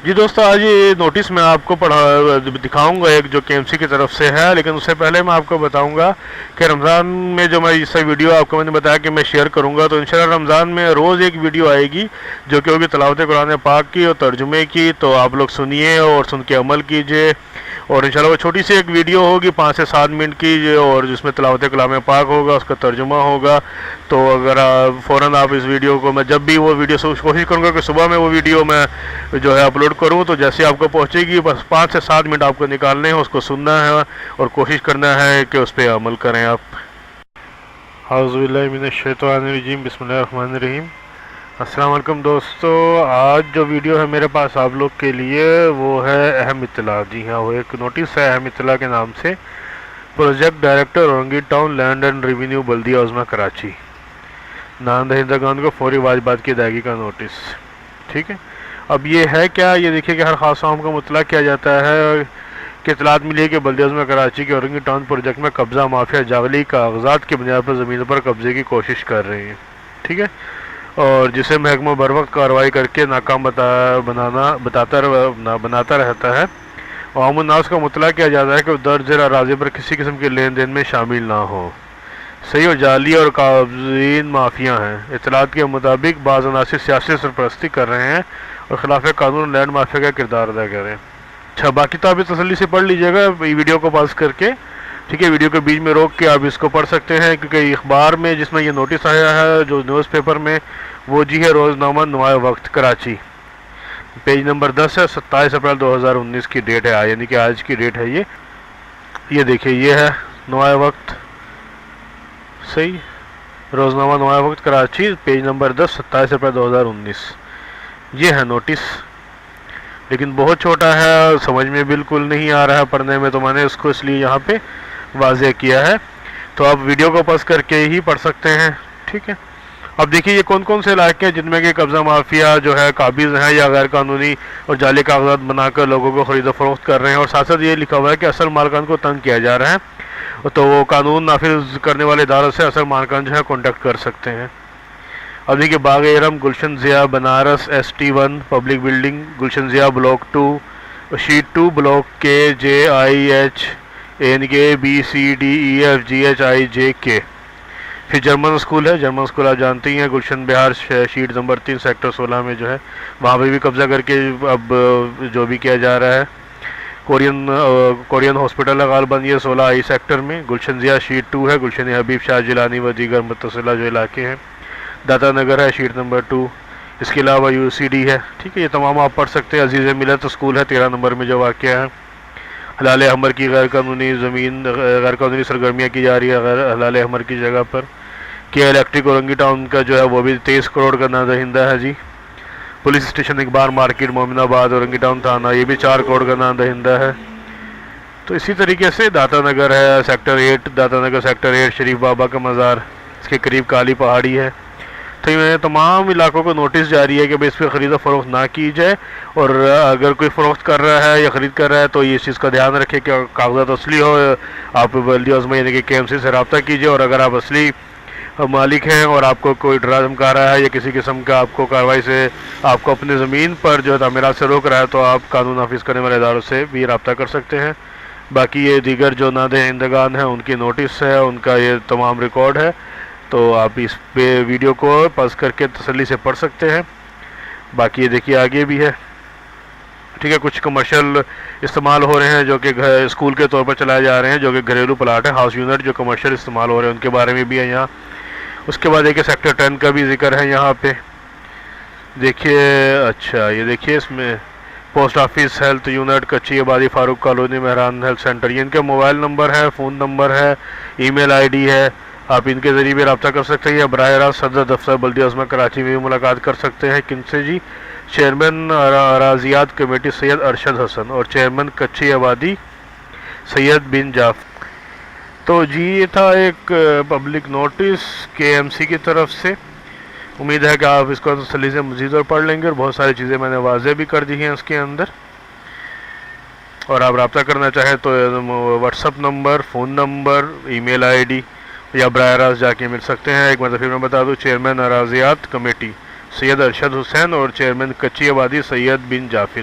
جی دوستو، آج یہ نوٹس میں آپ کو دکھاؤں گا ایک جو KMC کی طرف سے ہے، لیکن اس سے پہلے میں آپ کو بتاؤں گا کہ رمضان میں جو میں اس ویڈیو آپ کو میں نے بتایا کہ میں شیئر کروں گا، تو انشاءاللہ رمضان میں روز ایک ویڈیو آئے گی جو کہ ہوگی تلاوت قرآن پاک کی اور ترجمے کی، تو آپ لوگ سنیے اور سن کے عمل کیجئے۔ اور انشاءاللہ وہ چھوٹی سی ایک ویڈیو ہوگی 5 سے 7 منٹ کی، اور جس میں تلاوت کلام پاک ہوگا، اس کا ترجمہ ہوگا۔ تو اگر فوراً آپ اس ویڈیو کو، میں جب بھی وہ ویڈیو کوشش کروں گا کہ صبح میں وہ ویڈیو میں جو ہے اپلوڈ کروں، تو جیسے آپ کو پہنچے گی بس 5 سے 7 منٹ آپ کو نکالنے ہیں، اس کو سننا ہے اور کوشش کرنا ہے کہ اس پہ عمل کریں آپ۔ اعوذ باللہ من الشیطان الرجیم، بسم اللہ الرحمن الرحیم۔ السلام علیکم دوستو، آج جو ویڈیو ہے میرے پاس آپ لوگ کے لیے وہ ہے اہم اطلاع۔ جی ہاں، وہ ایک نوٹس ہے اہم اطلاع کے نام سے، project director Orangi town land and revenue بلدیہ عظمیٰ کراچی، نام دہندگان کو فوری واجبات کی ادائیگی کا نوٹس۔ ٹھیک ہے، اب یہ ہے کیا؟ یہ دیکھیے کہ ہر خاص عام کو مطلع کیا جاتا ہے کہ اطلاعات ملی ہے کہ بلدیہ عظمیٰ کراچی کے اورنگی ٹاؤن پروجیکٹ میں قبضہ مافیا جعلی کاغذات کی بنیاد پر زمین پر قبضے کی کوشش کر رہے ہیں۔ ٹھیک ہے، اور جسے محکمہ بر وقت کارروائی کر کے ناکام بناتا رہتا ہے۔ عوام الناس کا مطلع کیا جاتا ہے کہ وہ درج ذیل اراضی پر کسی قسم کے لین دین میں شامل نہ ہو۔ صحیح، اور جعلی اور قابضین مافیا ہیں۔ اطلاعات کے مطابق بعض عناصر سیاسی سرپرستی کر رہے ہیں اور خلاف قانون لینڈ مافیا کا کردار ادا کر رہے ہیں۔ اچھا، باقی تو آپ تسلی سے پڑھ لیجئے گا ویڈیو کو پاس کر کے۔ ٹھیک ہے، ویڈیو کے بیچ میں روک کے آپ اس کو پڑھ سکتے ہیں، کیونکہ اخبار میں جس میں یہ نوٹس آیا ہے جو نیوز پیپر میں، وہ جی ہے روزنامہ نمایاں وقت کراچی، پیج نمبر 10 ہے، 27 اپریل 2019 کی ڈیٹ ہے، یعنی کہ آج کی ڈیٹ ہے یہ دیکھیں، یہ ہے نمایاں وقت۔ صحیح، روزنامہ نمایاں وقت کراچی، پیج نمبر 10، 27 اپریل 2019۔ یہ ہے نوٹس، لیکن بہت چھوٹا ہے، سمجھ میں بالکل نہیں آ رہا ہے پڑھنے میں، تو میں نے اس کو اس لیے یہاں پہ واضح کیا ہے، تو آپ ویڈیو کو پاس کر کے ہی پڑھ سکتے ہیں۔ ٹھیک ہے، اب دیکھیے یہ کون کون سے علاقے ہیں جن میں کہ قبضہ مافیا جو ہے قابض ہیں یا غیر قانونی اور جعلی کاغذات بنا کر لوگوں کو خرید و فروخت کر رہے ہیں، اور ساتھ ساتھ یہ لکھا ہوا ہے کہ اصل مالکان کو تنگ کیا جا رہا ہے، تو وہ قانون نافذ کرنے والے اداروں سے اصل مالکان جو ہے کانٹیکٹ کر سکتے ہیں۔ اب دیکھیے Bagh Iram, Gulshan Zia Banaras, ST1 public building, Gulshan Zia block 2، sheet 2 block کے JIH یعنی کہ BCDEFGHIJK۔ پھر جرمن اسکول ہے، جرمن اسکول آپ جانتے ہی ہیں، Gulshan Bahar sheet number 3 sector 16 میں جو ہے، وہاں پہ بھی قبضہ کر کے اب جو بھی کیا جا رہا ہے۔ کورین ہاسپٹل ہے غالباً یہ 16I سیکٹر میں، گلشن ضیاء شیٹ 2 ہے، گلشن حبیب شاہ جیلانی و دیگر متصلہ جو علاقے ہیں، داتا نگر ہے شیٹ نمبر 2، اس کے علاوہ UCD ہے۔ ٹھیک ہے، یہ تمام آپ پڑھ سکتے ہیں۔ عزیز ملت اسکول ہے 13 نمبر میں جو واقع ہے۔ حلال احمر کی غیر قانونی سرگرمیاں کی جا رہی ہے غیر حلال احمر کی جگہ پر۔ کہ الیکٹرک اورنگی ٹاؤن کا جو ہے وہ بھی 23 کروڑ کا نام دہندہ ہے جی۔ پولیس اسٹیشن اقبال مارکیٹ مومن آباد اورنگی ٹاؤن تھانہ، یہ بھی 4 کروڑ کا نام دہندہ ہے۔ تو اسی طریقے سے داتا نگر ہے سیکٹر 8، داتا نگر سیکٹر 8 شریف بابا کا مزار، اس کے قریب کالی پہاڑی ہے۔ تو یہ تمام علاقوں کو نوٹس جاری ہے کہ اس پہ خرید و فروخت نہ کی جائے، اور اگر کوئی فروخت کر رہا ہے یا خرید کر رہا ہے تو یہ اس چیز کا دھیان رکھے کہ کاغذات اصلی ہو۔ آپ بلدیہ عظمیٰ یعنی کہ KMC سے رابطہ کیجیے، اور اگر آپ اصلی مالک ہیں اور آپ کو کوئی ڈرا دھمکا رہا ہے یا کسی قسم کا آپ کو کارروائی سے آپ کو اپنے زمین پر جو ہے تعمیرات سے روک رہا ہے، تو آپ قانون نافذ کرنے والے اداروں سے بھی رابطہ کر سکتے ہیں۔ باقی یہ دیگر جو نادہندگان ہیں ان کی نوٹس ہے، ان کا یہ تمام ریکارڈ ہے، تو آپ اس پہ ویڈیو کو پاس کر کے تسلی سے پڑھ سکتے ہیں۔ باقی یہ دیکھیے آگے بھی ہے۔ ٹھیک ہے، کچھ کمرشل استعمال ہو رہے ہیں جو کہ اسکول کے طور پر چلائے جا رہے ہیں، جو کہ گھریلو پلاٹ ہے، ہاؤس یونٹ جو کمرشل استعمال ہو رہے ہیں ان کے بارے میں بھی ہے یہاں۔ اس کے بعد دیکھیے سیکٹر 10 کا بھی ذکر ہے یہاں پہ، دیکھیے۔ اچھا، یہ دیکھیے اس میں پوسٹ آفس ہیلتھ یونٹ، کچی آبادی، فاروق کالونی، مہران ہیلتھ سینٹر، یہ ان کا موبائل نمبر ہے، فون نمبر ہے، ای میل ID ہے، آپ ان کے ذریعے بھی رابطہ کر سکتے ہیں، یا براہ راست صدر دفتر بلدیہ عظمیٰ کراچی میں بھی ملاقات کر سکتے ہیں۔ کن سے جی؟ چیئرمین اراضیات کمیٹی سید ارشد حسن اور چیئرمین کچی آبادی سید بن جعفر۔ تو جی یہ تھا ایک پبلک نوٹس KMC کی طرف سے، امید ہے کہ آپ اس کو تسلی سے مزید اور پڑھ لیں گے، اور بہت ساری چیزیں میں نے واضح بھی کر دی ہیں اس کے اندر۔ اور آپ رابطہ کرنا چاہیں تو WhatsApp number, phone number, email ID یا براہ راست جا کے مل سکتے ہیں۔ ایک مرتبہ میں بتا دوں، چیئرمین اراضیات کمیٹی سید ارشد حسین اور چیئرمین کچی آبادی سید بن جعفر۔